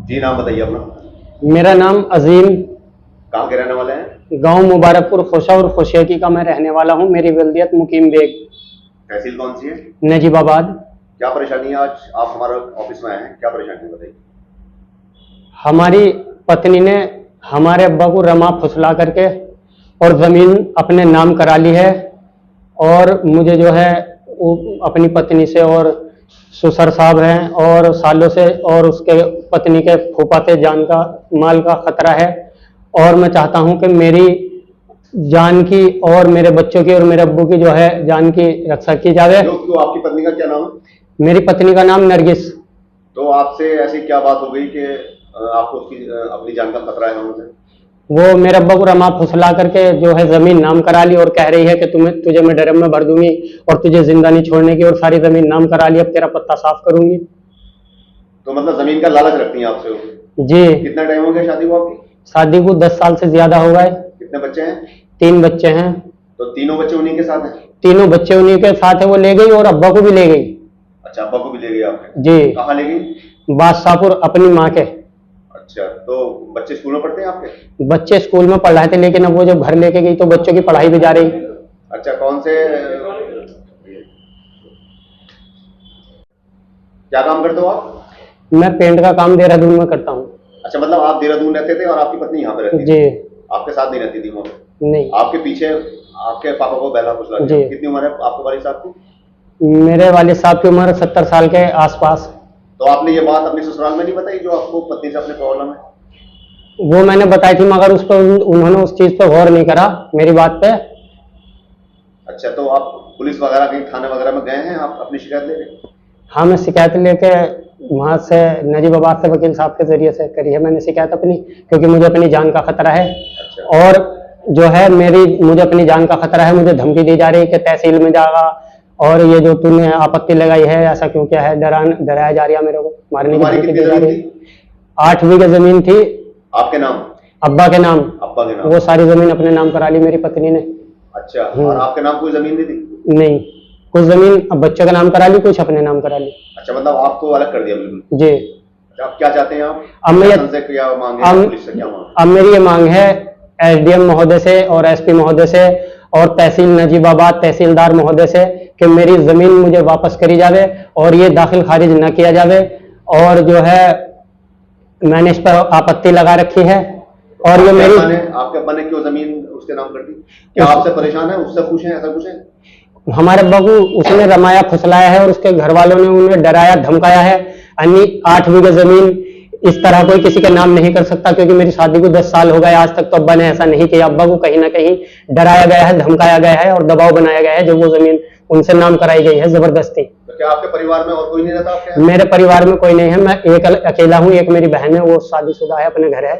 जी नाम बताइए अपना। मेरा नाम अजीम, कहाँ के रहने वाले हैं? गांव मुबारकपुर खोसा और खोशियाकी का मैं रहने वाला हूं। मेरी वल्दियत मुकीम बेग, तहसील कौन सी है? नजीबाबाद। क्या परेशानी है, आज आप हमारे ऑफिस में आए हैं, क्या परेशानी है बताइए। हमारी पत्नी ने हमारे अब्बा को रमा फुसला करके और जमीन अपने नाम करा ली है। और मुझे जो है वो अपनी पत्नी से और ससुर साहब हैं और सालों से और उसके पत्नी के फूफा से जान का माल का खतरा है। और मैं चाहता हूं कि मेरी जान की और मेरे बच्चों की और मेरे अब्बू की जो है जान की रक्षा की जाए। तो आपकी पत्नी का क्या नाम है? मेरी पत्नी का नाम नरगिस। तो आपसे ऐसी क्या बात हो गई कि आपको उसकी अपनी जान का खतरा है उनसे? वो मेरे अब्बा को रमा फुसला करके जो है जमीन नाम करा ली और कह रही है कि तुझे मैं ड्रम में भर दूंगी और तुझे जिंदा नहीं छोड़ने की, और सारी जमीन नाम करा ली, अब तेरा पत्ता साफ करूंगी। तो मतलब जमीन का लालच रखती हैं आपसे वो? जी। कितना टाइम हो गया शादी को आपकी? शादी को 10 साल से ज्यादा हो गए। कितने बच्चे हैं? 3 बच्चे हैं। तो तीनों बच्चे उन्हीं के साथ हैं? तीनों बच्चे उन्हीं के साथ है। वो ले गई और अब्बा को भी ले गई। अच्छा, अब्बा को भी ले गई आपने? जी। कहाँ ले गई? बादशाहपुर अपनी माँ के। अच्छा, तो बच्चे स्कूल में पढ़ते हैं आपके? बच्चे स्कूल में पढ़ रहे थे, लेकिन अब वो जब घर लेके गई तो बच्चों की पढ़ाई भी जा रही। अच्छा, कौन से क्या काम करते हो आप? मैं पेंट का काम देहरादून में करता हूँ। अच्छा, मतलब आप देहरादून रहते थे और आपकी पत्नी यहाँ पे रहती थी? जी। आपके साथ नहीं रहती थी वहाँ पे? नहीं। आपके पीछे आपके पापा को बहला फुसला दिया। जी। कितनी उम्र है आपके वालिद साहब की? मेरे वालिद साहब की उम्र 70 साल के आसपास। तो आपने ये बात अपनी ससुराल में नहीं बताई जो आपको पत्नी से अपने प्रॉब्लम है? वो मैंने बताई थी, मगर उस पर उन्होंने उस चीज पर गौर नहीं करा मेरी बात पे। अच्छा, तो आप पुलिस वगैरह कहीं थाने वगैरह में गए हैं आप अपनी शिकायत लेके? हाँ, मैं शिकायत लेके वहां से नजीबाबाद से वकील साहब के जरिए से करी है मैंने शिकायत अपनी, क्योंकि मुझे अपनी जान का खतरा है। अच्छा। और जो है मुझे अपनी जान का खतरा है। मुझे धमकी दी जा रही है कि तहसील में जाएगा और ये जो तूने आपत्ति लगाई है ऐसा क्यों क्या है, डराया जा रहा है, मेरे को मारने की धमकी दी जा रही है। 8 बीघे जमीन थी आपके नाम? अब्बा के नाम। अब्बा के नाम? वो सारी जमीन अपने नाम करा ली मेरी पत्नी ने। अच्छा, और आपके नाम कोई जमीन नहीं थी? नहीं, कुछ जमीन अब बच्चों का नाम करा ली, कुछ अपने नाम करा ली। अच्छा, मतलब आपको अलग कर दिया बिल्कुल? जी। अच्छा, आप क्या चाहते हैं आप? अब मैं शासन से क्या मांग है, पुलिस से क्या मांग है? अब मेरी ये मांग है एसडीएम महोदय से और एसपी महोदय से और तहसील नजीबाबाद तहसीलदार महोदय से कि मेरी जमीन मुझे वापस करी जावे और ये दाखिल खारिज न किया जावे। और जो है मैंने इस पर आपत्ति लगा रखी है। और ये मेरी आपके अब्बा ने क्यों जमीन उसके नाम कर दी? क्या आपसे परेशान है? उससे पूछें, ऐसा पूछें। हमारे अब्बा को उसने रमाया फुसलाया है और उसके घर वालों ने उन्हें डराया धमकाया है। अन्य 8 बीघे जमीन इस तरह कोई किसी के नाम नहीं कर सकता, क्योंकि मेरी शादी को 10 साल हो गए, आज तक तो अब्बा ने ऐसा नहीं किया। अब्बा को कहीं ना कहीं डराया गया है, धमकाया गया है और दबाव बनाया गया है, जब वो जमीन उनसे नाम कराई गई है जबरदस्ती। तो क्या आपके परिवार में और कोई नहीं रहता आपके? मेरे परिवार में कोई नहीं है, मैं एक अकेला हूँ। एक मेरी बहन है, वो शादीशुदा है, अपने घर है।